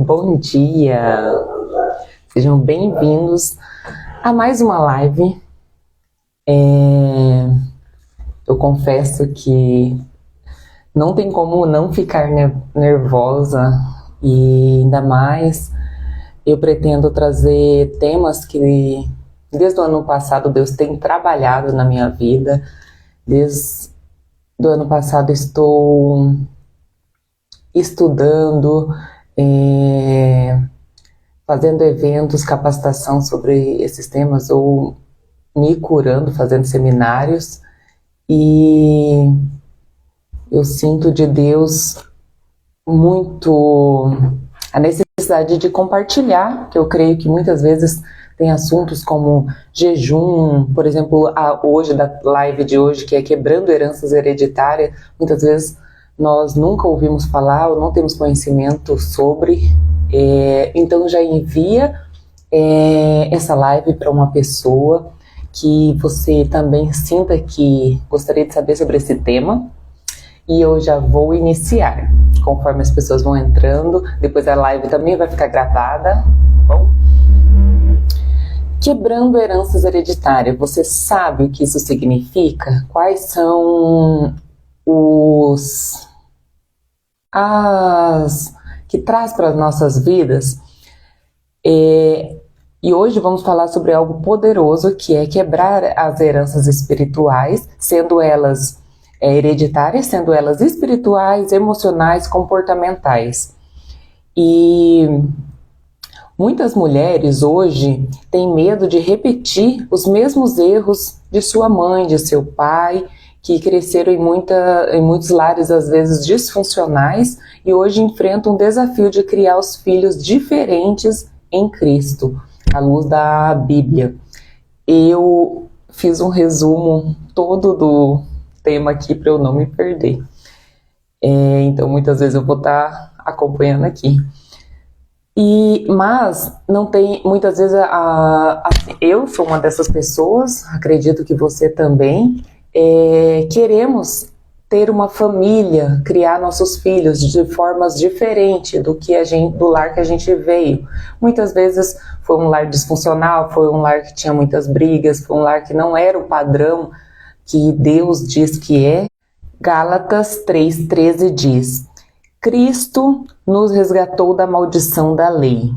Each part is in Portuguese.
Bom dia! Sejam bem-vindos a mais uma live. Eu confesso que não tem como não ficar nervosa, e ainda mais eu pretendo trazer temas que desde o ano passado Deus tem trabalhado na minha vida. Desde o ano passado estou estudando, fazendo eventos, capacitação sobre esses temas, ou me curando, fazendo seminários, e eu sinto de Deus muito a necessidade de compartilhar, que eu creio que muitas vezes tem assuntos como jejum, por exemplo, hoje, da live de hoje, que é quebrando heranças hereditárias, muitas vezes nós nunca ouvimos falar ou não temos conhecimento sobre, então já envia essa live para uma pessoa que você também sinta que gostaria de saber sobre esse tema, e eu já vou iniciar, conforme as pessoas vão entrando, depois a live também vai ficar gravada, bom? Quebrando heranças hereditárias, você sabe o que isso significa? Quais são que traz para as nossas vidas? E hoje vamos falar sobre algo poderoso, que é quebrar as heranças espirituais, sendo elas hereditárias, sendo elas espirituais, emocionais, comportamentais. E muitas mulheres hoje têm medo de repetir os mesmos erros de sua mãe, de seu pai, que cresceram em muitos lares, às vezes disfuncionais, e hoje enfrentam um desafio de criar os filhos diferentes em Cristo, à luz da Bíblia. Eu fiz um resumo todo do tema aqui para eu não me perder. Então muitas vezes eu vou estar acompanhando aqui. Mas não tem, muitas vezes, eu sou uma dessas pessoas, acredito que você também, queremos ter uma família, criar nossos filhos de formas diferentes do lar que a gente veio. Muitas vezes foi um lar disfuncional, foi um lar que tinha muitas brigas, foi um lar que não era o padrão que Deus diz que é. Gálatas 3,13 diz: Cristo nos resgatou da maldição da lei.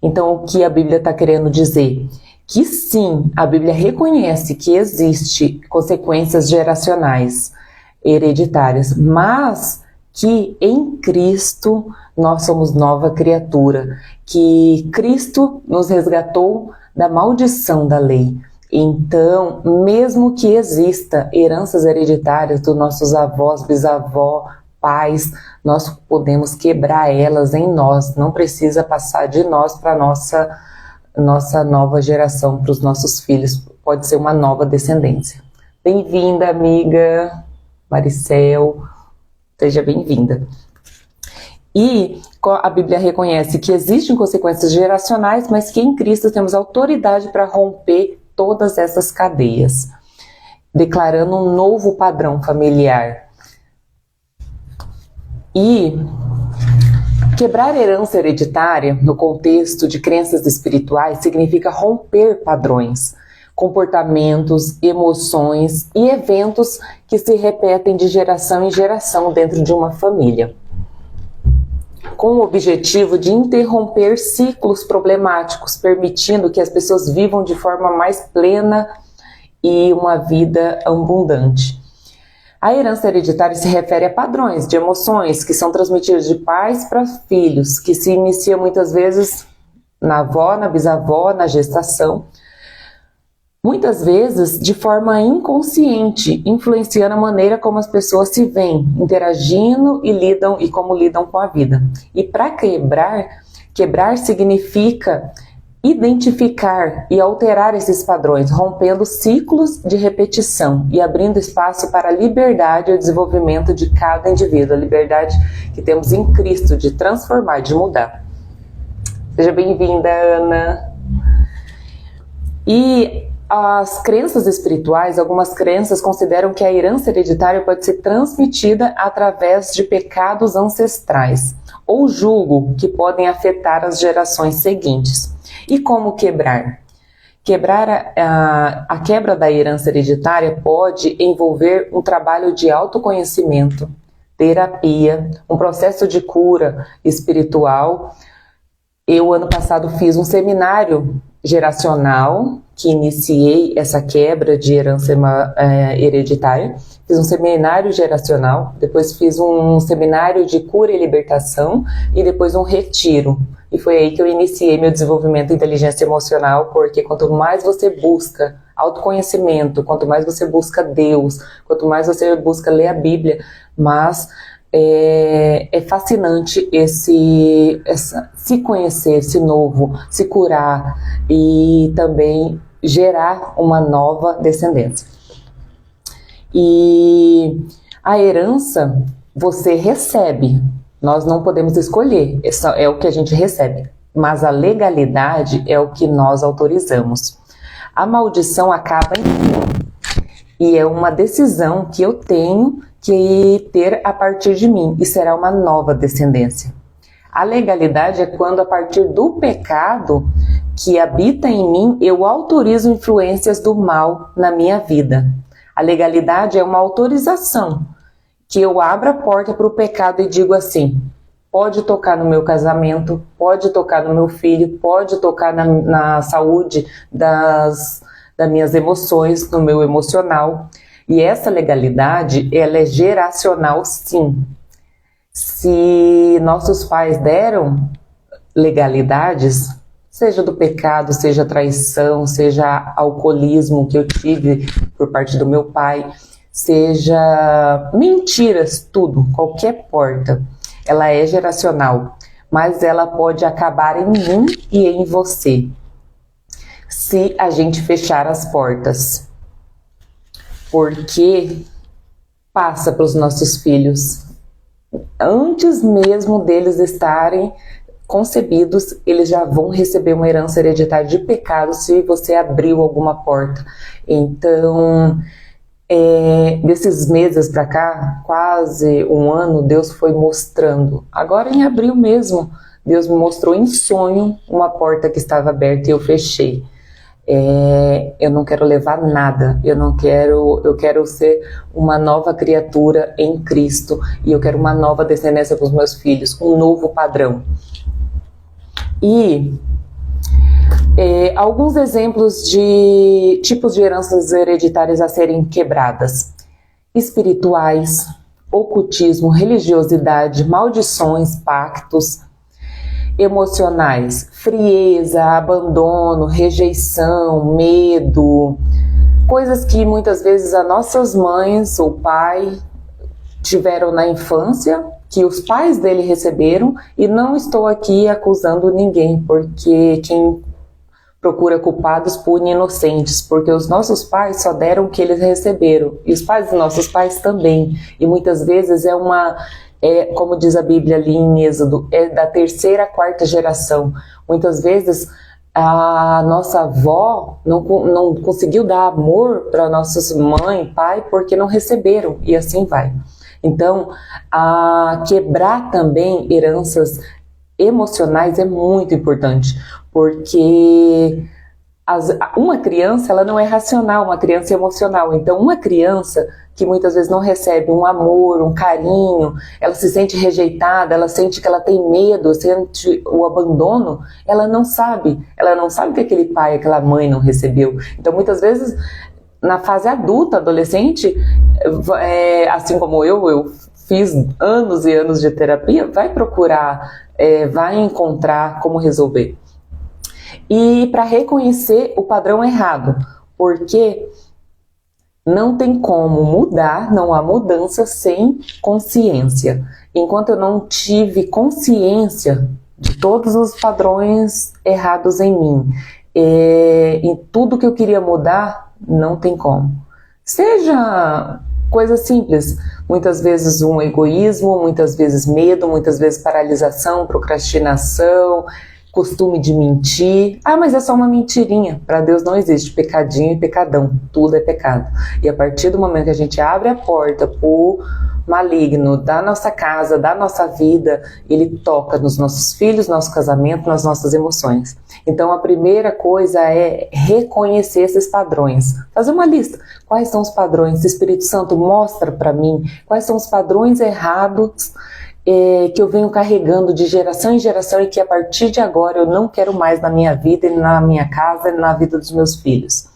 Então, o que a Bíblia está querendo dizer? Que sim, a Bíblia reconhece que existe consequências geracionais, hereditárias, mas que em Cristo nós somos nova criatura, que Cristo nos resgatou da maldição da lei. Então, mesmo que exista heranças hereditárias dos nossos avós, bisavós, pais, nós podemos quebrar elas em nós, não precisa passar de nós para nossa nova geração, para os nossos filhos, pode ser uma nova descendência. Bem-vinda, amiga Maricel, seja bem-vinda. E a Bíblia reconhece que existem consequências geracionais, mas que em Cristo temos autoridade para romper todas essas cadeias, declarando um novo padrão familiar. E quebrar herança hereditária no contexto de crenças espirituais significa romper padrões, comportamentos, emoções e eventos que se repetem de geração em geração dentro de uma família, com o objetivo de interromper ciclos problemáticos, permitindo que as pessoas vivam de forma mais plena e uma vida abundante. A herança hereditária se refere a padrões de emoções que são transmitidos de pais para filhos, que se inicia muitas vezes na avó, na bisavó, na gestação, muitas vezes de forma inconsciente, influenciando a maneira como as pessoas se veem, interagindo e como lidam com a vida. E para quebrar significa identificar e alterar esses padrões, rompendo ciclos de repetição e abrindo espaço para a liberdade e o desenvolvimento de cada indivíduo, a liberdade que temos em Cristo de transformar, de mudar. Seja bem-vinda, Ana. E as crenças espirituais, algumas crenças consideram que a herança hereditária pode ser transmitida através de pecados ancestrais ou jugo que podem afetar as gerações seguintes. E como quebrar? A quebra da herança hereditária pode envolver um trabalho de autoconhecimento, terapia, um processo de cura espiritual. Eu, ano passado, fiz um seminário geracional que iniciei essa quebra de herança hereditária. Fiz um seminário geracional, depois fiz um seminário de cura e libertação e depois um retiro. E foi aí que eu iniciei meu desenvolvimento de inteligência emocional, porque quanto mais você busca autoconhecimento, quanto mais você busca Deus, quanto mais você busca ler a Bíblia, mas é fascinante se conhecer, se novo, se curar e também gerar uma nova descendência. E a herança você recebe, nós não podemos escolher, é o que a gente recebe, mas a legalidade é o que nós autorizamos. A maldição acaba em mim e é uma decisão que eu tenho que ter a partir de mim e será uma nova descendência. A legalidade é quando, a partir do pecado que habita em mim, eu autorizo influências do mal na minha vida. A legalidade é uma autorização, que eu abro a porta para o pecado e digo assim: pode tocar no meu casamento, pode tocar no meu filho, pode tocar na saúde das minhas emoções, no meu emocional. E essa legalidade, ela é geracional, sim. Se nossos pais deram legalidades, seja do pecado, seja traição, seja alcoolismo que eu tive por parte do meu pai, seja mentiras, tudo, qualquer porta, ela é geracional, mas ela pode acabar em mim e em você, se a gente fechar as portas, porque passa para os nossos filhos. Antes mesmo deles estarem concebidos, eles já vão receber uma herança hereditária de pecado se você abriu alguma porta. Então, desses meses para cá, quase um ano, Deus foi mostrando. Agora em abril mesmo, Deus me mostrou em sonho uma porta que estava aberta e eu fechei. Eu não quero levar nada, eu quero ser uma nova criatura em Cristo e eu quero uma nova descendência para os meus filhos, um novo padrão. E alguns exemplos de tipos de heranças hereditárias a serem quebradas: espirituais, ocultismo, religiosidade, maldições, pactos. Emocionais: frieza, abandono, rejeição, medo, coisas que muitas vezes as nossas mães ou pai tiveram na infância, que os pais dele receberam, e não estou aqui acusando ninguém, porque quem procura culpados pune inocentes, porque os nossos pais só deram o que eles receberam, e os pais dos nossos pais também, e muitas vezes como diz a Bíblia ali em Êxodo, é da terceira, quarta geração. Muitas vezes a nossa avó não conseguiu dar amor para nossas mãe, pai, porque não receberam, e assim vai. Então, quebrar também heranças emocionais é muito importante, porque uma criança, ela não é racional, uma criança é emocional. Então, uma criança que muitas vezes não recebe um amor, um carinho, ela se sente rejeitada, ela sente que ela tem medo, sente o abandono, ela não sabe que aquele pai, aquela mãe não recebeu. Então, muitas vezes, na fase adulta, adolescente, assim como eu fiz anos e anos de terapia, vai procurar, vai encontrar como resolver. E para reconhecer o padrão errado, porque não tem como mudar, não há mudança sem consciência. Enquanto eu não tive consciência de todos os padrões errados em mim, em tudo que eu queria mudar, não tem como. Seja coisa simples, muitas vezes um egoísmo, muitas vezes medo, muitas vezes paralisação, procrastinação, costume de mentir. Mas é só uma mentirinha. Para Deus não existe pecadinho e pecadão. Tudo é pecado. E a partir do momento que a gente abre a porta maligno da nossa casa, da nossa vida, ele toca nos nossos filhos, nosso casamento, nas nossas emoções. Então a primeira coisa é reconhecer esses padrões. Fazer uma lista. Quais são os padrões? O Espírito Santo mostra para mim quais são os padrões errados que eu venho carregando de geração em geração e que a partir de agora eu não quero mais na minha vida, na minha casa, na vida dos meus filhos.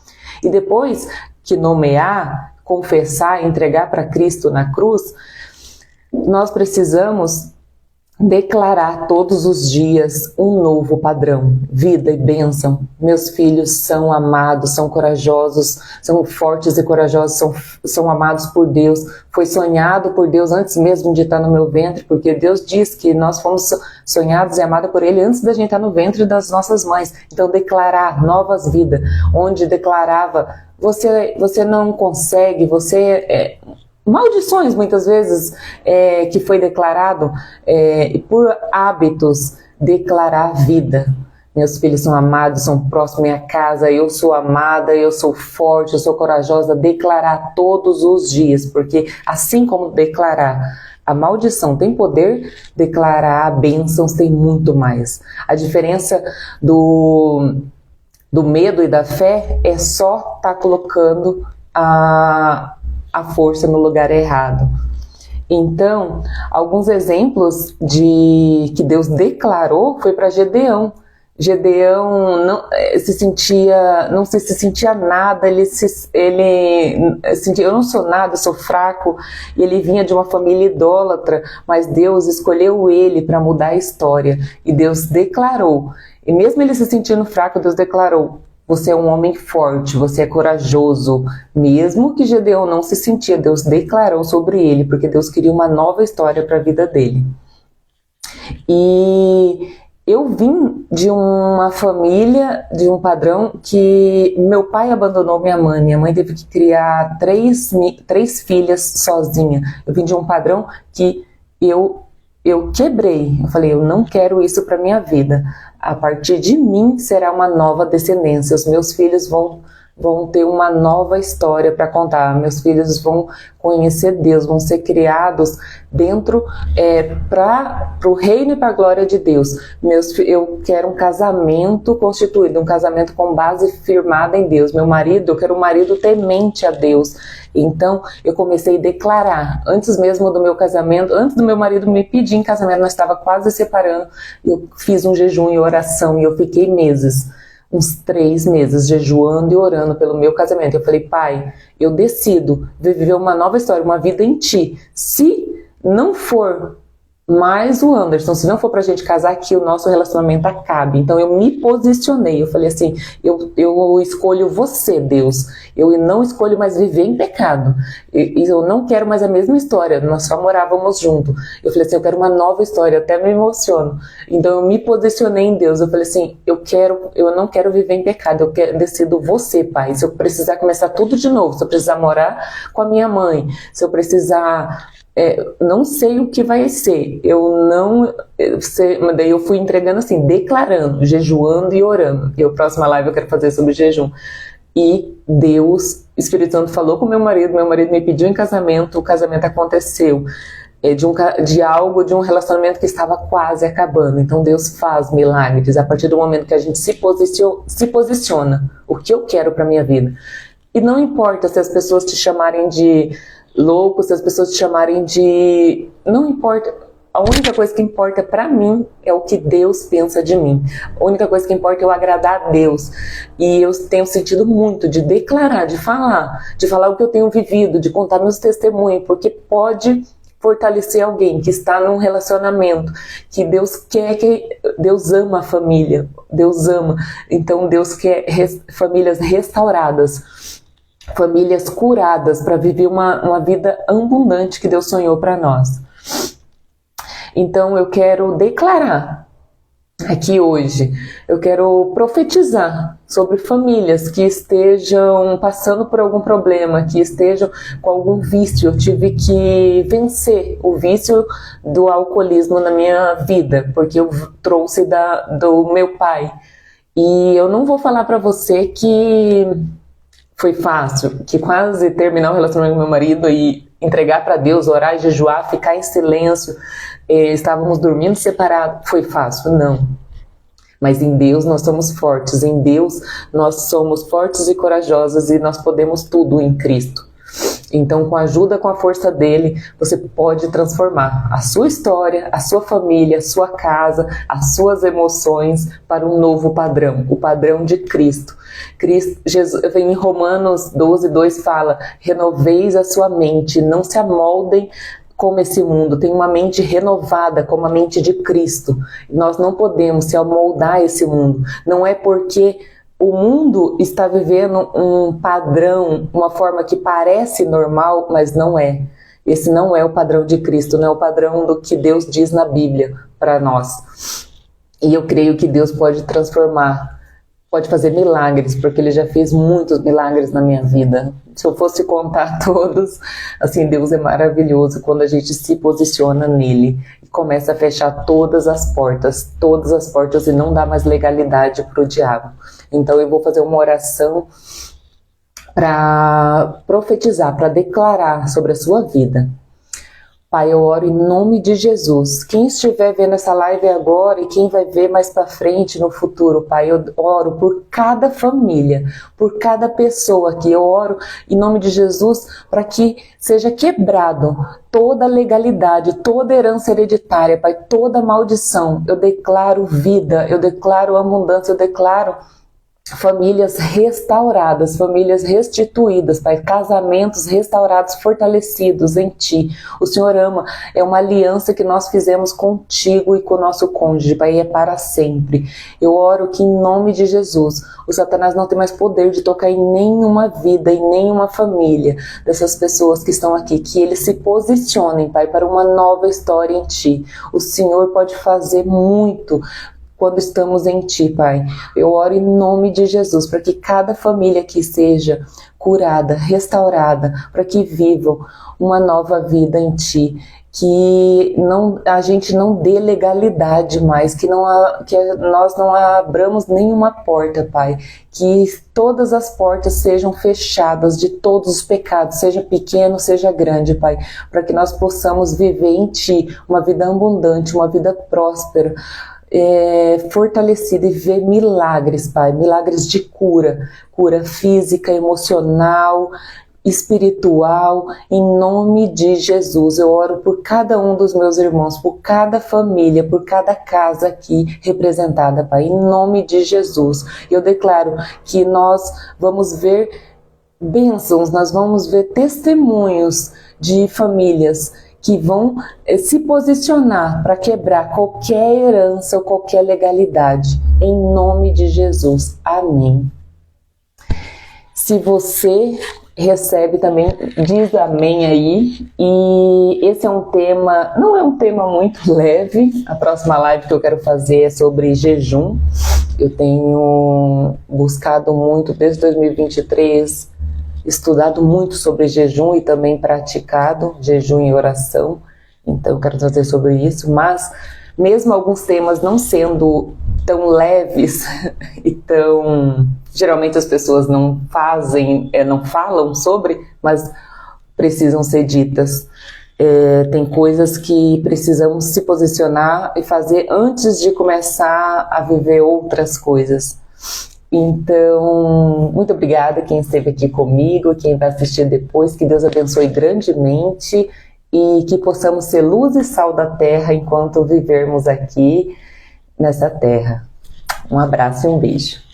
E depois que nomear, confessar, entregar para Cristo na cruz, nós precisamos declarar todos os dias um novo padrão, vida e bênção. Meus filhos são amados, são corajosos, são fortes e corajosos, são amados por Deus. Foi sonhado por Deus antes mesmo de estar no meu ventre, porque Deus diz que nós fomos sonhados e amados por Ele antes da gente estar no ventre das nossas mães. Então declarar novas vidas, onde declarava, você não consegue, maldições muitas vezes que foi declarado por hábitos, declarar vida. Meus filhos são amados, são próximos à minha casa, eu sou amada, eu sou forte, eu sou corajosa, declarar todos os dias, porque assim como declarar a maldição tem poder, declarar bênçãos tem muito mais. A diferença do medo e da fé é só estar colocando a força no lugar errado. Então, alguns exemplos que Deus declarou foi para Gedeão. Gedeão não se sentia nada, ele sentia, eu não sou nada, eu sou fraco, e ele vinha de uma família idólatra, mas Deus escolheu ele para mudar a história, e Deus declarou, e mesmo ele se sentindo fraco, Deus declarou: você é um homem forte, você é corajoso. Mesmo que Gedeão não se sentia, Deus declarou sobre ele, porque Deus queria uma nova história para a vida dele. E eu vim de uma família, de um padrão que meu pai abandonou minha mãe. Minha mãe teve que criar três filhas sozinha. Eu vim de um padrão que eu quebrei. Eu falei, eu não quero isso para minha vida. A partir de mim será uma nova descendência. Os meus filhos vão ter uma nova história para contar. Meus filhos vão conhecer Deus, vão ser criados dentro para o reino e para a glória de Deus. Eu quero um casamento constituído, um casamento com base firmada em Deus. Eu quero um marido temente a Deus. Então eu comecei a declarar, antes mesmo do meu casamento, antes do meu marido me pedir em casamento, nós estávamos quase separando, eu fiz um jejum e oração e eu fiquei meses, uns 3 meses, jejuando e orando pelo meu casamento. Eu falei, pai, eu decido viver uma nova história, uma vida em ti. Se não for mais o Anderson, se não for pra gente casar aqui, o nosso relacionamento acabe. Então eu me posicionei, eu falei assim, eu escolho você, Deus, eu não escolho mais viver em pecado, eu não quero mais a mesma história, nós só morávamos juntos. Eu falei assim, eu quero uma nova história, eu até me emociono. Então eu me posicionei em Deus, eu falei assim, eu não quero viver em pecado, decido você, pai. Se eu precisar começar tudo de novo, se eu precisar morar com a minha mãe, se eu precisar... não sei o que vai ser, daí eu fui entregando assim, declarando, jejuando e orando. E a próxima live eu quero fazer sobre jejum. E Deus, Espírito Santo falou com meu marido me pediu em casamento, o casamento aconteceu. De um relacionamento que estava quase acabando. Então Deus faz milagres a partir do momento que a gente se posiciona, o que eu quero para minha vida. E não importa se as pessoas te chamarem de louco, se as pessoas te chamarem de... Não importa. A única coisa que importa pra mim é o que Deus pensa de mim. A única coisa que importa é eu agradar a Deus. E eu tenho sentido muito de declarar, de falar o que eu tenho vivido, de contar meus testemunhos, porque pode fortalecer alguém que está num relacionamento, que Deus quer, que Deus ama a família, Deus ama. Então Deus quer famílias restauradas, famílias curadas para viver uma vida abundante que Deus sonhou para nós. Então eu quero declarar aqui hoje, eu quero profetizar sobre famílias que estejam passando por algum problema, que estejam com algum vício. Eu tive que vencer o vício do alcoolismo na minha vida, porque eu trouxe do meu pai. E eu não vou falar para você que foi fácil, que quase terminar o relacionamento com meu marido e entregar para Deus, orar e jejuar, ficar em silêncio, estávamos dormindo separados. Foi fácil? Não. Mas em Deus nós somos fortes, em Deus nós somos fortes e corajosos e nós podemos tudo em Cristo. Então, com a ajuda, com a força dele, você pode transformar a sua história, a sua família, a sua casa, as suas emoções para um novo padrão, o padrão de Cristo. Jesus, em Romanos 12:2 fala: renoveis a sua mente, não se amoldem como esse mundo, tem uma mente renovada como a mente de Cristo. Nós não podemos se amoldar a esse mundo. Não é porque o mundo está vivendo um padrão, uma forma que parece normal, mas não é. Esse não é o padrão de Cristo, não é o padrão do que Deus diz na Bíblia para nós. E eu creio que Deus pode transformar, pode fazer milagres, porque Ele já fez muitos milagres na minha vida. Se eu fosse contar todos, assim, Deus é maravilhoso quando a gente se posiciona nele e começa a fechar todas as portas e não dá mais legalidade para o diabo. Então eu vou fazer uma oração para profetizar, para declarar sobre a sua vida. Pai, eu oro em nome de Jesus. Quem estiver vendo essa live agora e quem vai ver mais para frente no futuro, Pai, eu oro por cada família, por cada pessoa aqui. Eu oro em nome de Jesus para que seja quebrado toda legalidade, toda herança hereditária, Pai, toda maldição. Eu declaro vida, eu declaro abundância, eu declaro famílias restauradas, famílias restituídas, Pai, casamentos restaurados, fortalecidos em Ti. O Senhor ama, é uma aliança que nós fizemos contigo e com o nosso cônjuge, Pai, e é para sempre. Eu oro que em nome de Jesus, o Satanás não tem mais poder de tocar em nenhuma vida, em nenhuma família dessas pessoas que estão aqui, que eles se posicionem, Pai, para uma nova história em Ti. O Senhor pode fazer muito quando estamos em Ti, Pai. Eu oro em nome de Jesus, para que cada família aqui seja curada, restaurada, para que vivam uma nova vida em Ti, que a gente não dê legalidade mais, que nós não abramos nenhuma porta, Pai, que todas as portas sejam fechadas de todos os pecados, seja pequeno, seja grande, Pai, para que nós possamos viver em Ti uma vida abundante, uma vida próspera, fortalecida, e ver milagres, Pai, milagres de cura física, emocional, espiritual, em nome de Jesus. Eu oro por cada um dos meus irmãos, por cada família, por cada casa aqui representada, Pai, em nome de Jesus. Eu declaro que nós vamos ver bênçãos, nós vamos ver testemunhos de famílias que vão se posicionar para quebrar qualquer herança ou qualquer legalidade, em nome de Jesus. Amém. Se você recebe também, diz amém aí. E esse é um tema, não é um tema muito leve. A próxima live que eu quero fazer é sobre jejum. Eu tenho buscado muito desde 2023, estudado muito sobre jejum e também praticado jejum e oração. Então eu quero trazer sobre isso, mas mesmo alguns temas não sendo tão leves e tão... Geralmente as pessoas não falam sobre, mas precisam ser ditas. Tem coisas que precisamos se posicionar e fazer antes de começar a viver outras coisas. Então, muito obrigada quem esteve aqui comigo, quem vai assistir depois, que Deus abençoe grandemente e que possamos ser luz e sal da terra enquanto vivermos aqui nessa terra. Um abraço e um beijo.